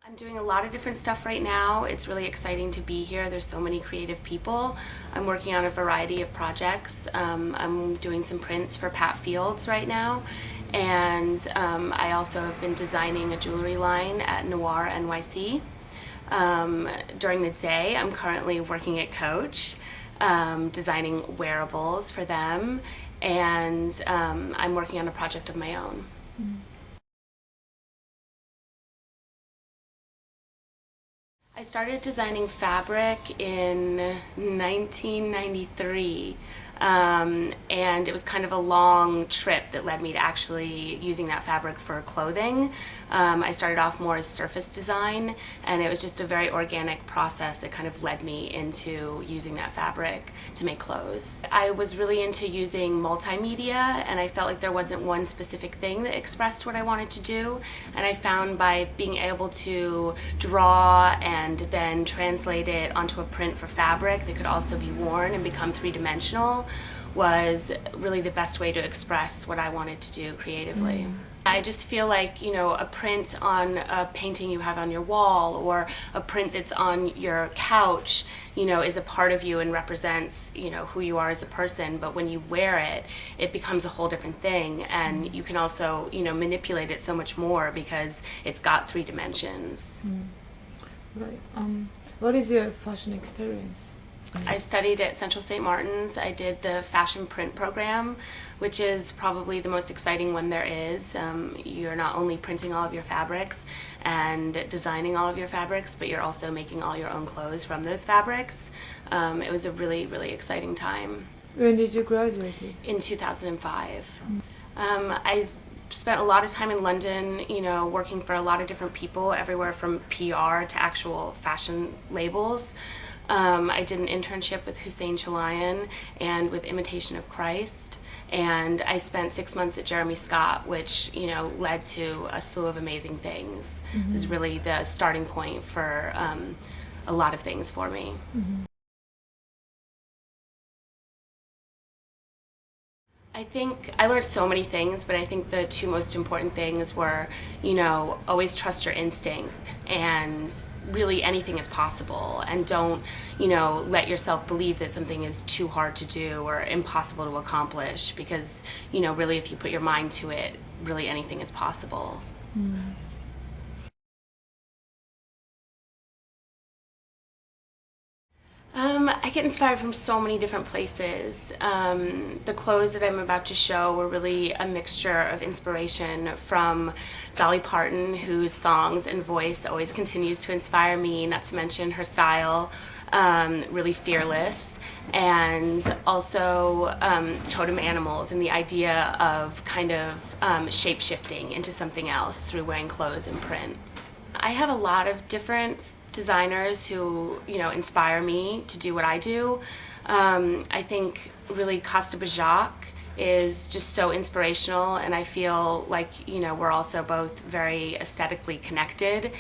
I'm doing a lot of different stuff right now. It's really exciting to be here. There's so many creative people. I'm working on a variety of projects. I'm doing some prints for Pat Fields right now, and I also have been designing a jewelry line at Noir NYC. During the day, I'm currently working at Coach, designing wearables for them, and I'm working on a project of my own. I started designing fabric in 1993, and it was kind of a long trip that led me to actually using that fabric for clothing. I started off more as surface design, and it was just a very organic process that kind of led me into using that fabric to make clothes. I was really into using multimedia, and I felt like there wasn't one specific thing that expressed what I wanted to do, and I found by being able to draw and then translate it onto a print for fabric that could also be worn and become three-dimensional was really the best way to express what I wanted to do creatively. I just feel like, you know, a print on a painting you have on your wall or a print that's on your couch, you know, is a part of you and represents, you know, who you are as a person. But when you wear it, it becomes a whole different thing, and you can also, you know, manipulate it so much more because it's got three dimensions. Right. What is your fashion experience? I studied at Central St. Martin's. I did the fashion print program, which is probably the most exciting one there is. You're not only printing all of your fabrics and designing all of your fabrics, but you're also making all your own clothes from those fabrics. It was a really, really exciting time. When did you graduate? In 2005. I spent a lot of time in London, you know, working for a lot of different people, everywhere from PR to actual fashion labels. I did an internship with Hussein Chalayan and with Imitation of Christ, and I spent 6 months at Jeremy Scott, which, you know, led to a slew of amazing things. It was really the starting point for a lot of things for me. I think I learned so many things, but I think the two most important things were, you know, always trust your instinct, and really anything is possible, and don't, you know, let yourself believe that something is too hard to do or impossible to accomplish, because, you know, really if you put your mind to it, really anything is possible. I get inspired from so many different places. The clothes that I'm about to show were really a mixture of inspiration from Dolly Parton, whose songs and voice always continues to inspire me, not to mention her style, really fearless, and also totem animals and the idea of kind of shape-shifting into something else through wearing clothes and print. I have a lot of different designers who, you know, inspire me to do what I do. I think really Costa Bajak is just so inspirational, and I feel like, you know, we're also both very aesthetically connected.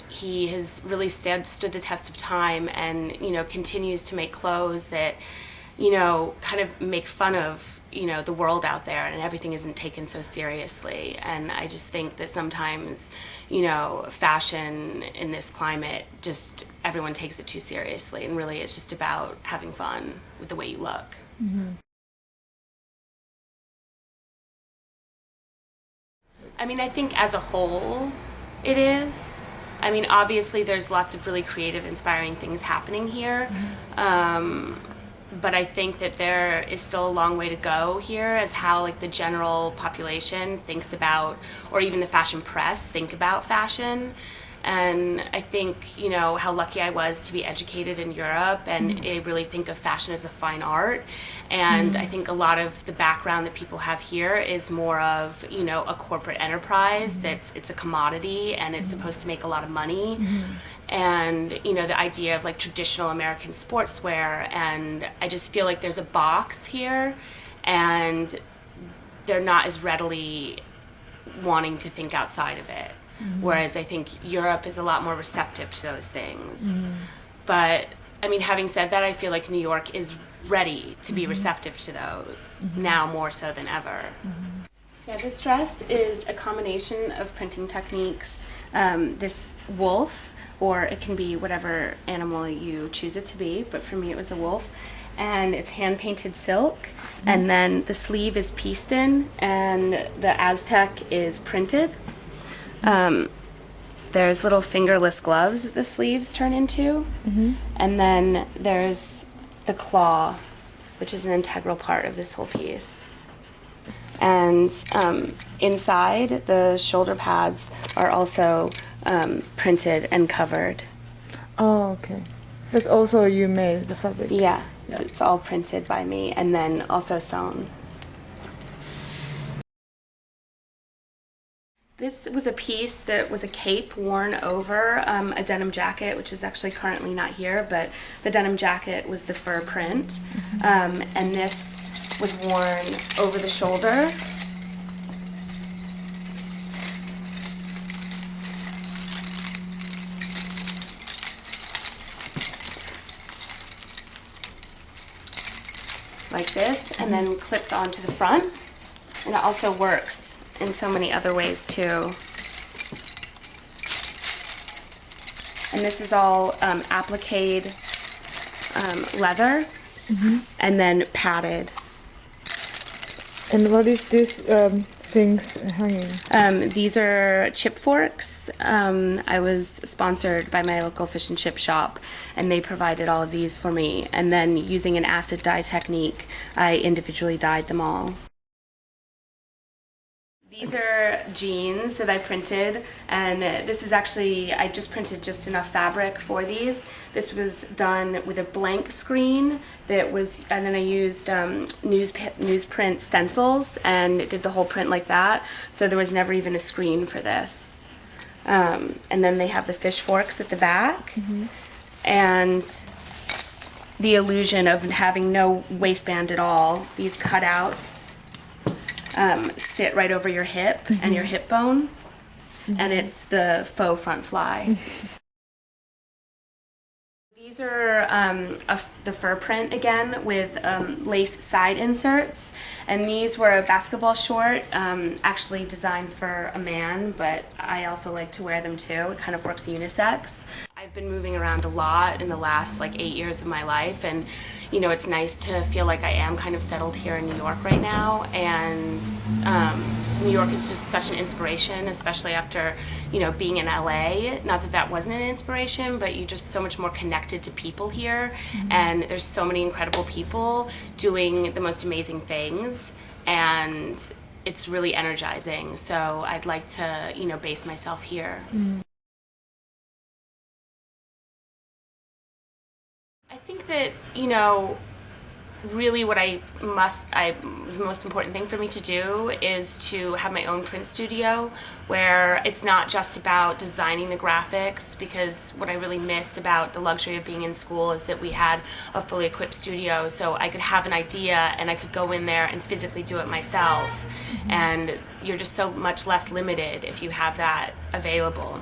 He has really stood the test of time, and, you know, continues to make clothes that, you know, kind of make fun of, you know, the world out there, and everything isn't taken so seriously. And I just think that sometimes, you know, fashion in this climate, just everyone takes it too seriously, and really it's just about having fun with the way you look. I mean, I think as a whole it is. I mean, obviously there's lots of really creative, inspiring things happening here. But I think that there is still a long way to go here as how, like, the general population thinks about, or even the fashion press think about fashion. And I think, you know, how lucky I was to be educated in Europe, and I really think of fashion as a fine art. And I think a lot of the background that people have here is more of, you know, a corporate enterprise it's a commodity, and it's supposed to make a lot of money. And, you know, the idea of, like, traditional American sportswear, and I just feel like there's a box here, and they're not as readily wanting to think outside of it. Whereas I think Europe is a lot more receptive to those things. But, I mean, having said that, I feel like New York is ready to be receptive to those, now more so than ever. Yeah, this dress is a combination of printing techniques this wolf, or it can be whatever animal you choose it to be, but for me it was a wolf. And it's hand-painted silk, and then the sleeve is pieced in, and the Aztec is printed. There's little fingerless gloves that the sleeves turn into, and then there's the claw, which is an integral part of this whole piece. And inside, the shoulder pads are also printed and covered. Oh, okay. That's also you made the fabric. Yeah, it's all printed by me and then also sewn. This was a piece that was a cape worn over a denim jacket, which is actually currently not here, but the denim jacket was the fur print. And this was worn over the shoulder. Like this, and then clipped onto the front. And it also works in so many other ways too. And this is all appliqued leather, and then padded. And what is this things hanging? These are chip forks. I was sponsored by my local fish and chip shop, and they provided all of these for me. And then using an acid dye technique, I individually dyed them all. These are jeans that I printed, and this is actually, I just printed just enough fabric for these. This was done with a blank screen that was, and then I used newsprint stencils and did the whole print like that. So there was never even a screen for this. And then they have the fish forks at the back, and the illusion of having no waistband at all. These cutouts sit right over your hip and your hip bone, and it's the faux front fly. These are the fur print again with lace side inserts, and these were a basketball short, actually designed for a man, but I also like to wear them too. It kind of works unisex. I've been moving around a lot in the last like 8 years of my life, and you know, it's nice to feel like I am kind of settled here in New York right now, and New York is just such an inspiration, especially after, you know, being in LA. Not that that wasn't an inspiration, but you're just so much more connected to people here, and there's so many incredible people doing the most amazing things, and it's really energizing. So I'd like to, you know, base myself here. I think that, you know, really what the most important thing for me to do is to have my own print studio where it's not just about designing the graphics, because what I really miss about the luxury of being in school is that we had a fully equipped studio, so I could have an idea and I could go in there and physically do it myself, and you're just so much less limited if you have that available.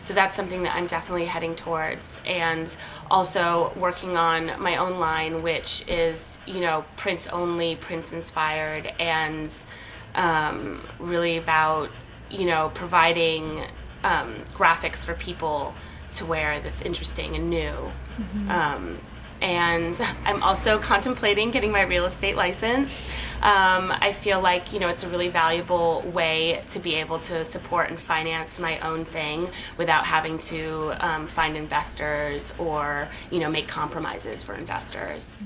So that's something that I'm definitely heading towards, and also working on my own line, which is, you know, prints only, prints inspired, and really about, you know, providing graphics for people to wear that's interesting and new. And I'm also contemplating getting my real estate license. I feel like, you know, it's a really valuable way to be able to support and finance my own thing without having to find investors or, you know, make compromises for investors.